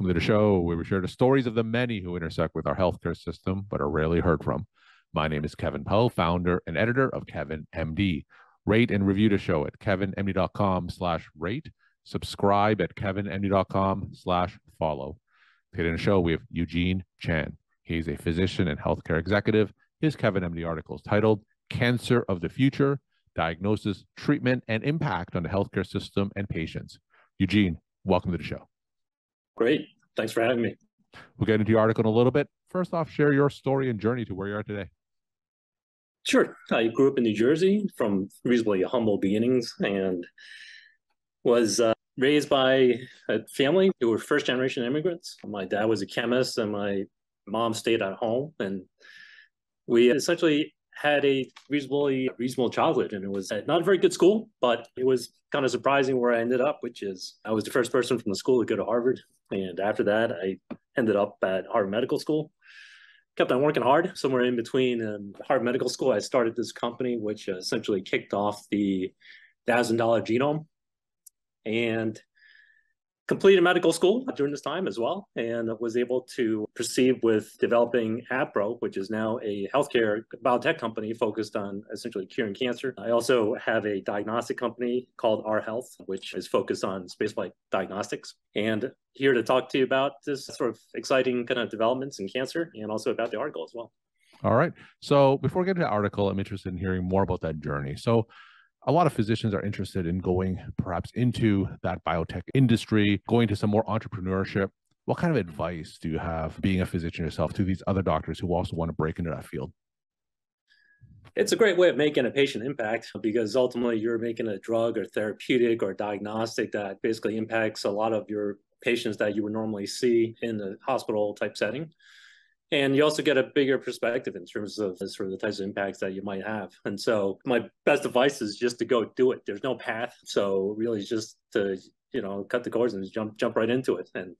Welcome to the show where we share the stories of the many who intersect with our healthcare system but are rarely heard from. My name is Kevin Pho, founder and editor of KevinMD. Rate and review the show at kevinmd.com/rate. Subscribe at kevinmd.com/follow. Today in the show, we have Eugene Chan. He's a physician and healthcare executive. His KevinMD article is titled Cancer of the Future, Diagnosis, Treatment, and Impact on the Healthcare System and Patients. Eugene, welcome to the show. Great. Thanks for having me. We'll get into your article in a little bit. First off, share your story and journey to where you are today. Sure. I grew up in New Jersey from reasonably humble beginnings and was raised by a family who were first-generation immigrants. My dad was a chemist and my mom stayed at home. And we essentially had a reasonable childhood. And it was not a very good school, but it was kind of surprising where I ended up, which is I was the first person from the school to go to Harvard. And after that, I ended up at Harvard Medical School. Kept on working hard. Somewhere in between Harvard Medical School, I started this company, which essentially kicked off the $1,000 genome, and completed medical school during this time as well, and was able to proceed with developing APRO, which is now a healthcare biotech company focused on essentially curing cancer. I also have a diagnostic company called Our Health, which is focused on spaceflight diagnostics. And here to talk to you about this sort of exciting kind of developments in cancer and also about the article as well. All right. So before we get to the article, I'm interested in hearing more about that journey. So a lot of physicians are interested in going perhaps into that biotech industry, going to some more entrepreneurship. What kind of advice do you have, being a physician yourself, to these other doctors who also want to break into that field? It's a great way of making a patient impact, because ultimately you're making a drug or therapeutic or diagnostic that basically impacts a lot of your patients that you would normally see in the hospital type setting. And you also get a bigger perspective in terms of sort of the types of impacts that you might have. And so my best advice is just to go do it. There's no path. So really just to, cut the cords and just jump right into it. And,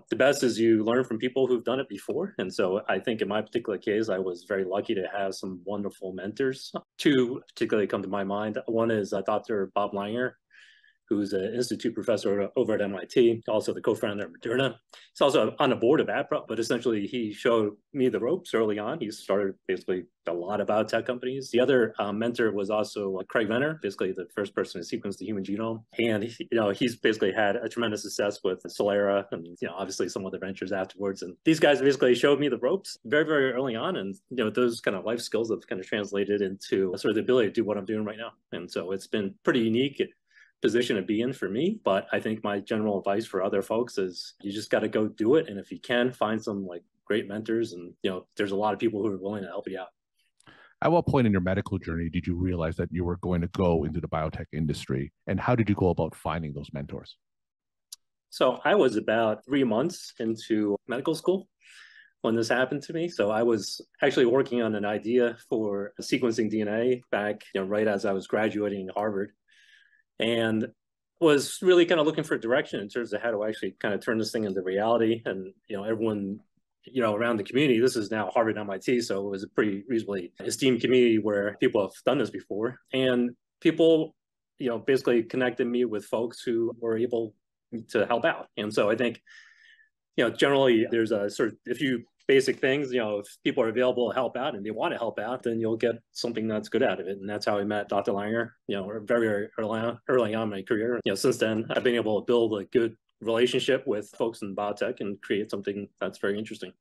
the best is you learn from people who've done it before. And so I think in my particular case, I was very lucky to have some wonderful mentors. Two particularly come to my mind. One is Dr. Bob Langer, who's an institute professor over at MIT, also the co-founder of Moderna. He's also on the board of APRO, but essentially he showed me the ropes early on. He started basically a lot of biotech companies. The other mentor was also Craig Venner, basically the first person to sequence the human genome. And he's basically had a tremendous success with Celera and obviously some other ventures afterwards. And these guys basically showed me the ropes very, very early on. And those kind of life skills have kind of translated into sort of the ability to do what I'm doing right now. And so it's been pretty unique position to be in for me. But I think my general advice for other folks is you just got to go do it. And if you can, find some great mentors, and there's a lot of people who are willing to help you out. At what point in your medical journey did you realize that you were going to go into the biotech industry, and how did you go about finding those mentors? So I was about 3 months into medical school when this happened to me. So I was actually working on an idea for sequencing DNA back right as I was graduating Harvard, and was really kind of looking for direction in terms of how to actually kind of turn this thing into reality. And, everyone, around the community, this is now Harvard and MIT, so it was a pretty reasonably esteemed community where people have done this before. And people, basically connected me with folks who were able to help out. And so I think, generally there's a sort of, if you basic things, if people are available to help out and they want to help out, then you'll get something that's good out of it. And that's how I met Dr. Langer, very, very early on in my career. Since then, I've been able to build a good relationship with folks in biotech and create something that's very interesting.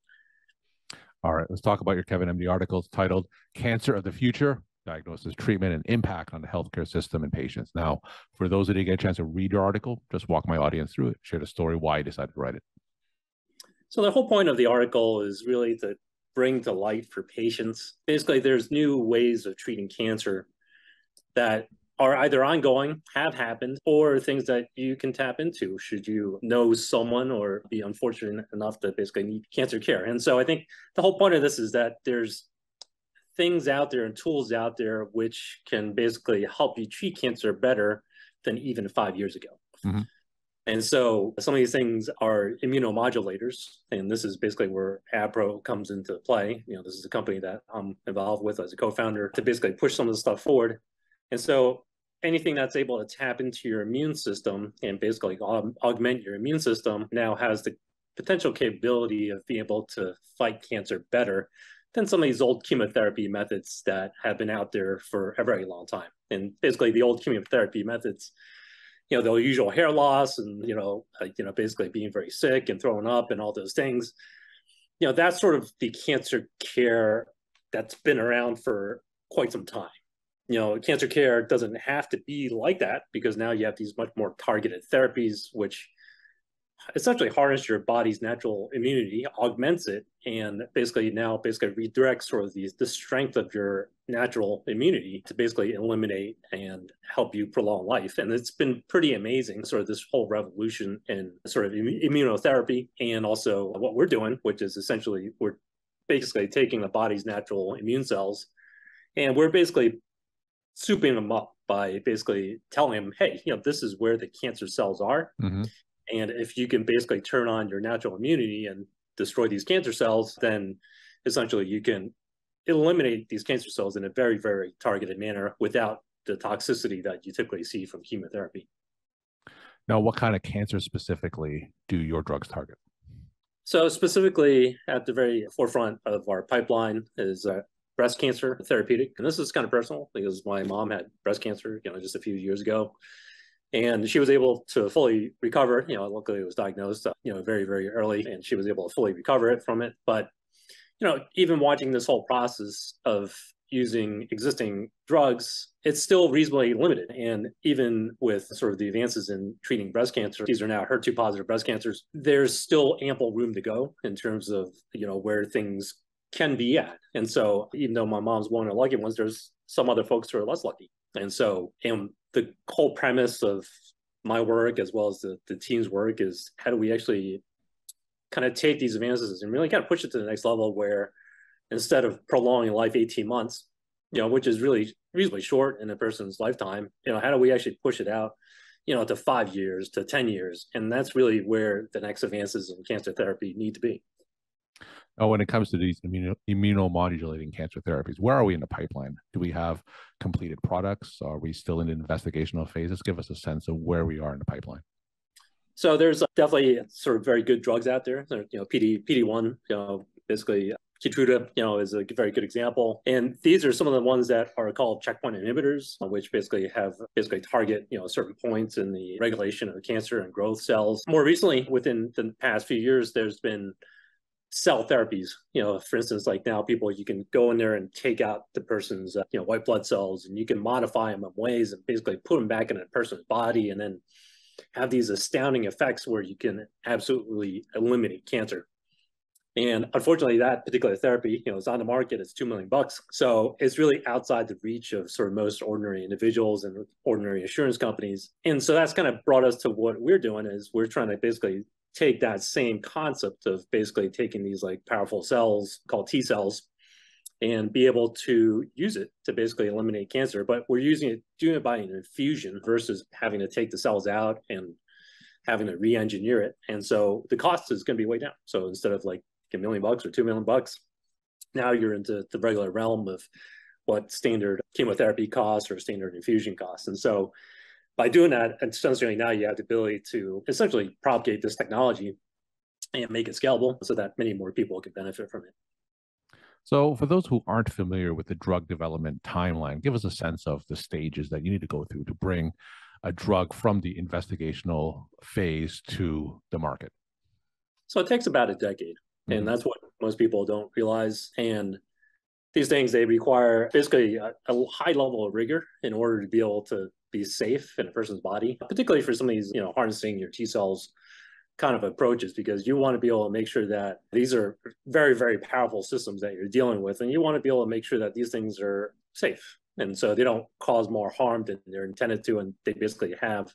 All right, let's talk about your KevinMD article. It's titled Cancer of the Future, Diagnosis, Treatment, and Impact on the Healthcare System and Patients. Now, for those that didn't get a chance to read your article, just walk my audience through it, share the story, why you decided to write it. So the whole point of the article is really to bring to light for patients. Basically, there's new ways of treating cancer that are either ongoing, have happened, or things that you can tap into should you know someone or be unfortunate enough to basically need cancer care. And so I think the whole point of this is that there's things out there and tools out there which can basically help you treat cancer better than even 5 years ago. Mm-hmm. And so some of these things are immunomodulators, and this is basically where APRO comes into play. This is a company that I'm involved with as a co-founder to basically push some of the stuff forward. And so anything that's able to tap into your immune system and basically augment your immune system now has the potential capability of being able to fight cancer better than some of these old chemotherapy methods that have been out there for a very long time. And basically the old chemotherapy methods, the usual hair loss and, basically being very sick and throwing up and all those things, that's sort of the cancer care that's been around for quite some time. Cancer care doesn't have to be like that because now you have these much more targeted therapies, which essentially harness your body's natural immunity, augments it, and basically redirects sort of the strength of your natural immunity to basically eliminate and help you prolong life. And it's been pretty amazing, sort of this whole revolution in sort of immunotherapy, and also what we're doing, which is essentially we're basically taking the body's natural immune cells and we're basically souping them up by basically telling them, hey, this is where the cancer cells are. Mm-hmm. And if you can basically turn on your natural immunity and destroy these cancer cells, then essentially you can eliminate these cancer cells in a very, very targeted manner without the toxicity that you typically see from chemotherapy. Now, what kind of cancer specifically do your drugs target? So specifically at the very forefront of our pipeline is breast cancer therapeutic. And this is kind of personal because my mom had breast cancer, just a few years ago. And she was able to fully recover. Luckily it was diagnosed, very, very early, and she was able to fully recover it from it. But, even watching this whole process of using existing drugs, it's still reasonably limited. And even with sort of the advances in treating breast cancer, these are now HER2 positive breast cancers, there's still ample room to go in terms of, where things can be at. And so even though my mom's one of the lucky ones, there's some other folks who are less lucky. And so, the whole premise of my work as well as the team's work is how do we actually kind of take these advances and really kind of push it to the next level where instead of prolonging life 18 months, which is really reasonably short in a person's lifetime, how do we actually push it out, to 5 years, to 10 years? And that's really where the next advances in cancer therapy need to be. Now, when it comes to these immunomodulating cancer therapies, where are we in the pipeline? Do we have completed products? Are we still in the investigational phases? Give us a sense of where we are in the pipeline. So there's definitely sort of very good drugs out there. PD-1, basically Keytruda, is a very good example. And these are some of the ones that are called checkpoint inhibitors, which basically target, certain points in the regulation of cancer and growth cells. More recently, within the past few years, there's been cell therapies, for instance, like now you can go in there and take out the person's, white blood cells, and you can modify them in ways and basically put them back in a person's body and then have these astounding effects where you can absolutely eliminate cancer. And unfortunately, that particular therapy, is on the market. It's $2 million. So it's really outside the reach of sort of most ordinary individuals and ordinary insurance companies. And so that's kind of brought us to what we're doing is we're trying to basically take that same concept of basically taking these like powerful cells called T cells and be able to use it to basically eliminate cancer. But we're doing it by an infusion versus having to take the cells out and having to re-engineer it. And so the cost is going to be way down. So instead of like $1 million or $2 million, now you're into the regular realm of what standard chemotherapy costs or standard infusion costs. And so by doing that, essentially now you have the ability to essentially propagate this technology and make it scalable so that many more people can benefit from it. So for those who aren't familiar with the drug development timeline, give us a sense of the stages that you need to go through to bring a drug from the investigational phase to the market. So it takes about a decade, and that's what most people don't realize. And these things, they require basically a high level of rigor in order to be able to be safe in a person's body, particularly for some of these, harnessing your T cells kind of approaches, because you want to be able to make sure that these are very, very powerful systems that you're dealing with. And you want to be able to make sure that these things are safe. And so they don't cause more harm than they're intended to. And they basically have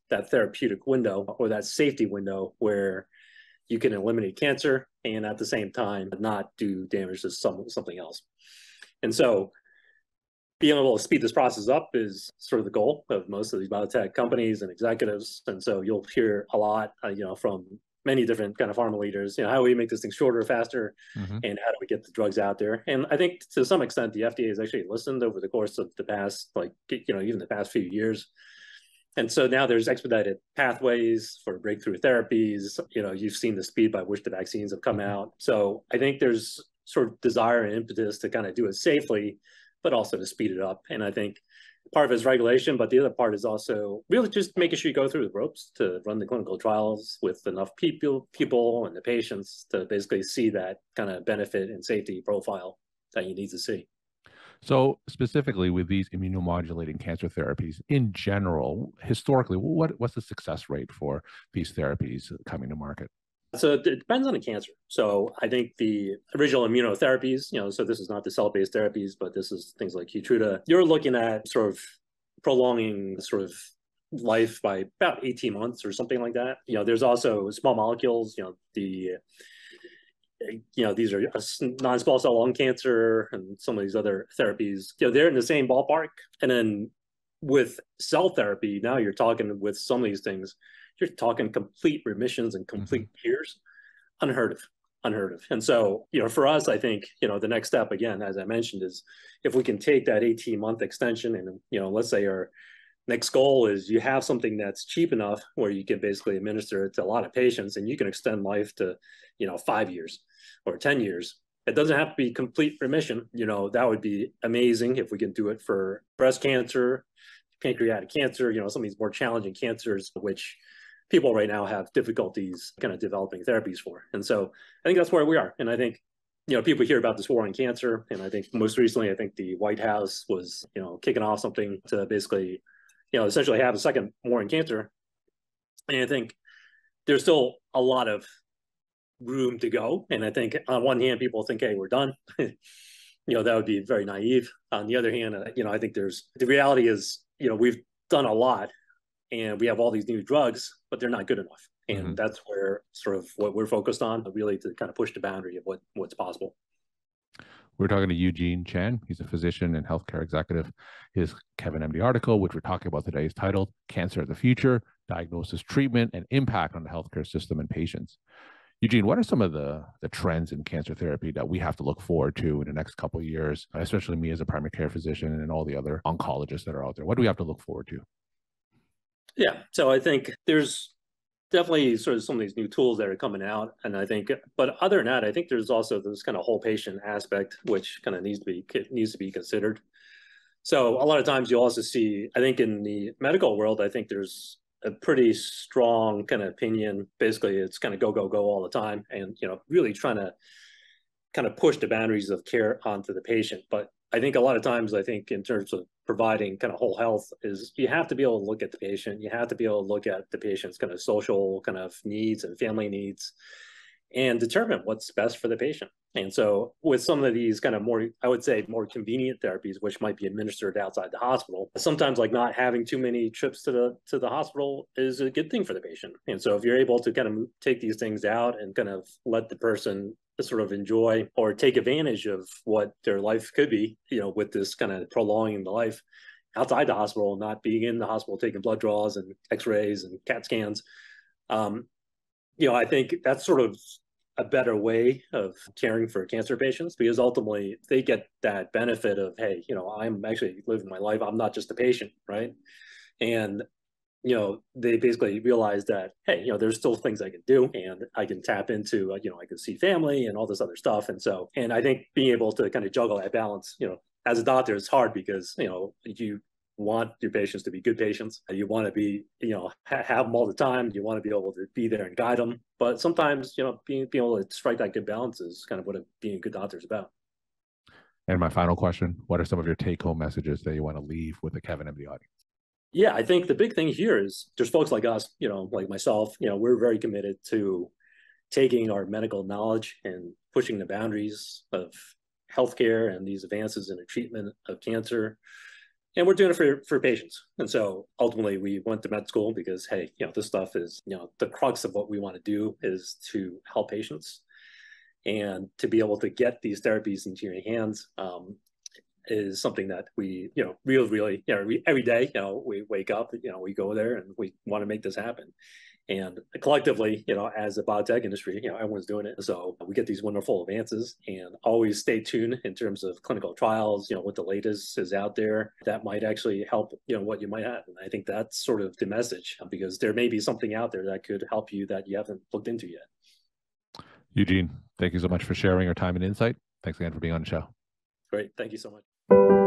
that therapeutic window or that safety window where you can eliminate cancer and at the same time not do damage to something else. And so being able to speed this process up is sort of the goal of most of these biotech companies and executives. And so you'll hear a lot, from many different kind of pharma leaders, how do we make this thing shorter, faster, and how do we get the drugs out there? And I think to some extent, the FDA has actually listened over the course of the past, even the past few years. And so now there's expedited pathways for breakthrough therapies. You've seen the speed by which the vaccines have come out. So I think there's sort of desire and impetus to kind of do it safely, but also to speed it up. And I think part of it is regulation, but the other part is also really just making sure you go through the ropes to run the clinical trials with enough people and the patients to basically see that kind of benefit and safety profile that you need to see. So specifically with these immunomodulating cancer therapies in general, historically, what's the success rate for these therapies coming to market? So it depends on the cancer. So I think the original immunotherapies, so this is not the cell-based therapies, but this is things like Keytruda. You're looking at sort of prolonging sort of life by about 18 months or something like that. There's also small molecules, these are non-small cell lung cancer and some of these other therapies, they're in the same ballpark. And then with cell therapy, now you're talking with some of these things, you're talking complete remissions and complete cures, unheard of. And so, for us, I think, the next step, again, as I mentioned, is if we can take that 18-month extension and, let's say our next goal is you have something that's cheap enough where you can basically administer it to a lot of patients and you can extend life to, 5 years or 10 years. It doesn't have to be complete remission. That would be amazing if we can do it for breast cancer, pancreatic cancer, some of these more challenging cancers, which people right now have difficulties kind of developing therapies for. And so I think that's where we are. And I think, people hear about this war on cancer. And I think most recently, I think the White House was, kicking off something to basically, essentially have a second war on cancer. And I think there's still a lot of room to go. And I think on one hand, people think, hey, we're done. That would be very naive. On the other hand, I think the reality is, we've done a lot and we have all these new drugs, but they're not good enough. And that's where sort of what we're focused on, really to kind of push the boundary of what's possible. We're talking to Eugene Chan. He's a physician and healthcare executive. His KevinMD article, which we're talking about today, is titled Cancer of the Future, Diagnosis, Treatment, and Impact on the Healthcare System and Patients. Eugene, what are some of the trends in cancer therapy that we have to look forward to in the next couple of years, especially me as a primary care physician and all the other oncologists that are out there? What do we have to look forward to? Yeah, so I think there's definitely sort of some of these new tools that are coming out. And I think, but other than that, I think there's also this kind of whole patient aspect, which kind of needs to be considered. So a lot of times you'll also see, I think in the medical world, I think there's a pretty strong kind of opinion. Basically, it's kind of go, go, go all the time. And, really trying to kind of push the boundaries of care onto the patient. But I think a lot of times, I think in terms of providing kind of whole health is you have to be able to look at the patient. You have to be able to look at the patient's kind of social kind of needs and family needs and determine what's best for the patient. And so with some of these kind of more, I would say more convenient therapies, which might be administered outside the hospital, sometimes like not having too many trips to the hospital is a good thing for the patient. And so if you're able to kind of take these things out and kind of let the person sort of enjoy or take advantage of what their life could be, with this kind of prolonging the life outside the hospital, not being in the hospital, taking blood draws and x-rays and CAT scans. I think that's sort of a better way of caring for cancer patients, because ultimately they get that benefit of, hey, I'm actually living my life. I'm not just a patient, right? And, they basically realize that, hey, there's still things I can do and I can tap into, I can see family and all this other stuff. And I think being able to kind of juggle that balance, as a doctor, it's hard because, you want your patients to be good patients. You want to be, have them all the time. You want to be able to be there and guide them. But sometimes, being able to strike that good balance is kind of what being a good doctor is about. And my final question, what are some of your take-home messages that you want to leave with the KevinMD audience? Yeah, I think the big thing here is there's folks like us, like myself, we're very committed to taking our medical knowledge and pushing the boundaries of healthcare and these advances in the treatment of cancer. And we're doing it for patients. And so ultimately we went to med school because, hey, this stuff is, the crux of what we want to do is to help patients and to be able to get these therapies into your hands is something that we, really, every day, we wake up, we go there and we want to make this happen. And collectively, as a biotech industry, everyone's doing it. So we get these wonderful advances, and always stay tuned in terms of clinical trials, what the latest is out there that might actually help, what you might have. And I think that's sort of the message, because there may be something out there that could help you that you haven't looked into yet. Eugene, thank you so much for sharing your time and insight. Thanks again for being on the show. Great. Thank you so much.